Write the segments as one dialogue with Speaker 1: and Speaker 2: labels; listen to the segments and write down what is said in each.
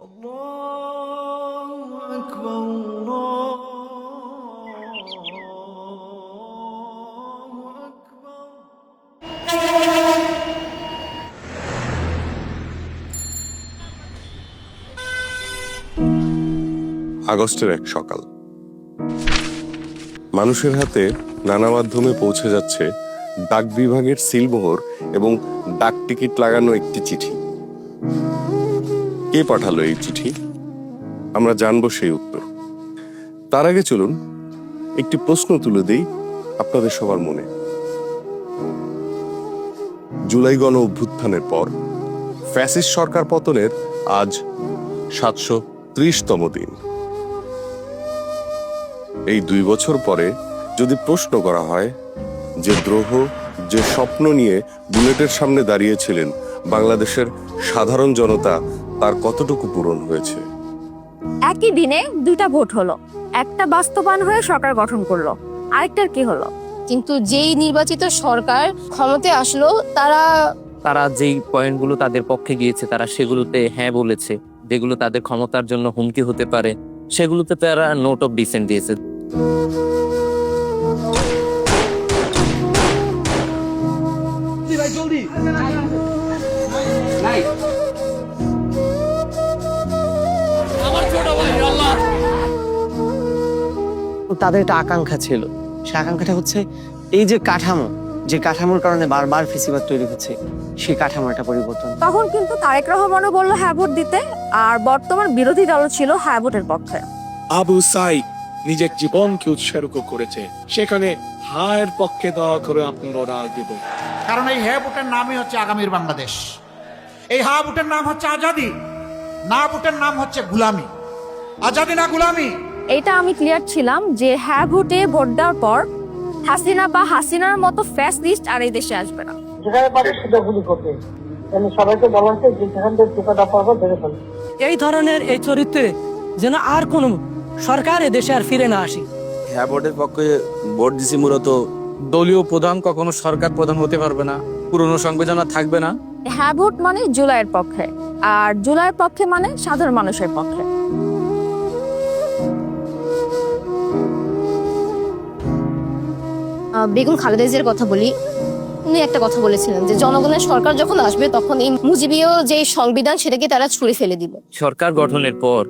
Speaker 1: الله أكبر الله أكبر
Speaker 2: আগস্টের এক সকাল, মানুষের হাতে নানা মাধ্যমে পৌঁছে যাচ্ছে ডাক বিভাগের সিলমোহর এবং ডাক টিকিট লাগানো একটি চিঠি। কে পাঠালো এই চিঠি? আমরা জানবো সেই উত্তর। তার আগে চলুন একটি প্রশ্ন তুলে দেই আপনাদের সবার মনে। জুলাই গণ অভ্যুত্থানের পর ফ্যাসিস্ট সরকার পতনের আজ 730তম দিন। এই 2 বছর পরে যদি প্রশ্ন করা হয় যে দ্রোহ, যে স্বপ্ন নিয়ে বুলেটের সামনে দাঁড়িয়েছিলেন বাংলাদেশের সাধারণ জনতা, তার কতটুকু পূরণ হয়েছে?
Speaker 3: একই দিনে 2টা ভোট হলো, একটা বাস্তবায়ন হয়ে সরকার গঠন করলো, আরেকটার কি হলো?
Speaker 4: কিন্তু যেই নির্বাচিত সরকার ক্ষমতায় আসলো
Speaker 5: তারা যেই পয়েন্টগুলো তাদের পক্ষে গিয়েছে তারা সেগুলোতে হ্যাঁ বলেছে, যেগুলো তাদের ক্ষমতার জন্য হুমকি হতে পারে সেগুলোতে তারা নোট অফ ডিসেন্ট দিয়েছে।
Speaker 6: তাদের একটা আকাঙ্ক্ষা ছিল, সে আকাঙ্ক্ষাটা হচ্ছে এই যে কাঠামো, যে কাঠামোর কারণে বারবার ফেসিবাদ তৈরি হচ্ছে, সেই কাঠামোটা পরিবর্তন।
Speaker 3: তখন কিন্তু তারেক রহমানও বললো হ্যাঁ ভোট দিতে, আর বর্তমান বিরোধী দল ছিল হ্যাঁ ভোটের পক্ষে।
Speaker 7: আবু সাইদ নিজের জীবনকে উৎসর্গ করেছে, সেখানে হায়ের পক্ষে দয়া করে আপনারা রাজ দেব।
Speaker 8: কারণ এই হ্যাঁ ভোটের নামই হচ্ছে আগামীর বাংলাদেশ। এই হ্যাঁ ভোটের নাম হচ্ছে আজাদি, না ভোটের নাম হচ্ছে গুলামি। আজাদি না গুলামি,
Speaker 3: এইটা আমি ক্লিয়ার ছিলাম যে হ্যাঁ ভোটে ভোট দেওয়ার পর হাসিনা বা হাসিনার মতো ফ্যাসিস্ট আর এই দেশে আসবে না।
Speaker 9: যেখানে পারে সেটা গুলি করবে, মানে সবাইকে বলা হচ্ছে যে যেখান থেকে টোকাটা পারবো ধরে ফেলবে।
Speaker 10: এই ধরনের এই চরিত্রে যেন আর কোন সরকার এদেশে আর ফিরে না আসে।
Speaker 11: হ্যাঁ ভোটের পক্ষে ভোট দিছি মূলত। দলীয় প্রধান কখনো সরকার প্রধান হতে পারবে না, পুরনো সংবিধান আর থাকবে না।
Speaker 3: হ্যাঁ ভোট মানে জুলাইয়ের পক্ষে, আর জুলাইয়ের পক্ষে মানে সাধারণ মানুষের পক্ষে।
Speaker 4: বেগম খালেদা জিয়ার কথা বলি। উনি একটা কথা বলেছিলেন যে জনগণের সরকার যখন আসবে তখন এই মুজিবীয় যে সংবিধান সেটাকে তারা ছুঁড়ে ফেলে দিবে।
Speaker 5: সরকার গঠনের পর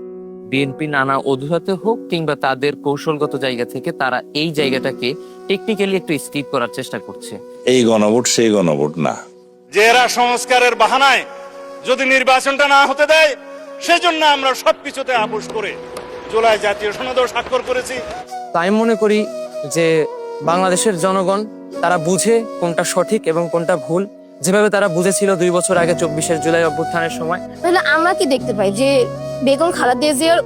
Speaker 5: বিএনপি নানা অজুহাতে হোক কিংবা তাদের কৌশলগত জায়গা থেকে তারা এই জায়গাটাকে টেকনিক্যালি একটু স্কিপ করার চেষ্টা করছে।
Speaker 12: এই গণভোট সেই গণভোট না,
Speaker 13: যে এরা সংস্কারের বাহানায় যদি নির্বাচনটা না হতে দেয়, সেজন্য আমরা সবকিছুতে আপোষ করে জুলাই জাতীয় সনদেও স্বাক্ষর করেছি।
Speaker 6: তাই মনে করি যে বাংলাদেশের জনগণ তারা বুঝে কোনটা সঠিক এবং কোনটা ভুল, যেভাবে তারা বুঝেছিল 2 বছর আগে 24শে জুলাই অভ্যুত্থানের সময়।
Speaker 4: তাহলে আমরা কি দেখতে পাই যে বেগম খালেদা জিয়ার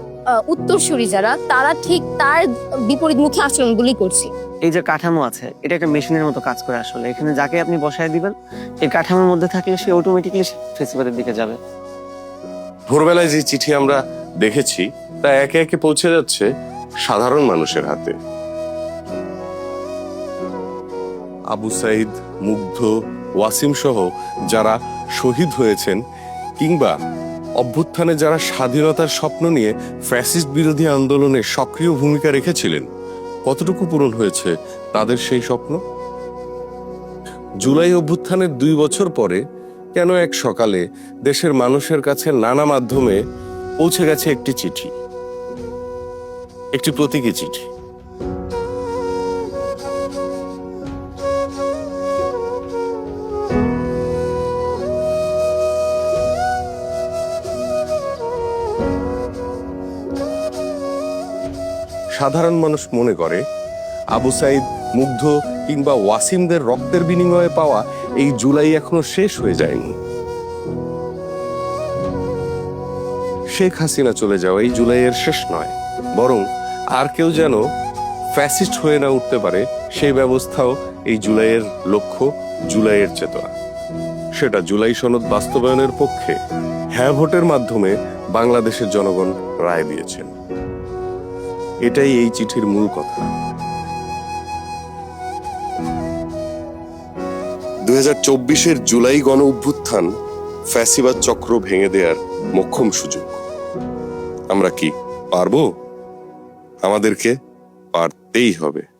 Speaker 4: উত্তরসূরি যারা, তারা ঠিক তার বিপরীতমুখী আচরণগুলি করছে।
Speaker 6: এই যে কাঠামো আছে, এটা একটা মেশিনের মতো কাজ করে। আসলে এখানে যাকে আপনি বসায় দিবেন, এই কাঠামোর মধ্যে থাকলে সে অটোমেটিক্যালি ফেসিবাদের দিকে যাবে।
Speaker 2: ভোরবেলায় যে চিঠি আমরা দেখেছি তা একে একে পৌঁছে যাচ্ছে সাধারণ মানুষের হাতে। আবু সাইদ, মুগ্ধ, ওয়াসিম সহ যারা শহীদ হয়েছেন কিংবা অভ্যুত্থানে যারা স্বাধীনতার স্বপ্ন নিয়ে ফ্যাসিস্ট বিরোধী আন্দোলনে সক্রিয় ভূমিকা রেখেছিলেন, কতটুকু পূরণ হয়েছে তাদের সেই স্বপ্ন? জুলাই অভ্যুত্থানের 2 বছর পরে কেন এক সকালে দেশের মানুষের কাছে নানা মাধ্যমে পৌঁছে গেছে একটি চিঠি, একটি প্রতীকী চিঠি। সাধারণ মানুষ মনে করে আবু সাইদ, মুগ্ধ কিংবা ওয়াসিমদের রক্তের বিনিময়ে পাওয়া এই জুলাই এখনো শেষ হয়ে যায়নি। শেখ হাসিনা চলে যাওয়া এই জুলাইয়ের শেষ নয়, বরং আর কেউ যেন ফ্যাসিস্ট হয়ে না উঠতে পারে সেই ব্যবস্থাও এই জুলাইয়ের লক্ষ্য, জুলাইয়ের চেতনা। সেটা জুলাই সনদ বাস্তবায়নের পক্ষে হ্যাঁ ভোটের মাধ্যমে বাংলাদেশের জনগণ রায় দিয়েছেন। এটাই এই চিঠির মূল কথা। 2024-এর জুলাই গণ অভ্যুত্থান ফ্যাসিবাদ চক্র ভেঙে দেওয়ার মোক্ষম সুযোগ। আমরা কি পারবো? আমাদেরকে পারতেই হবে।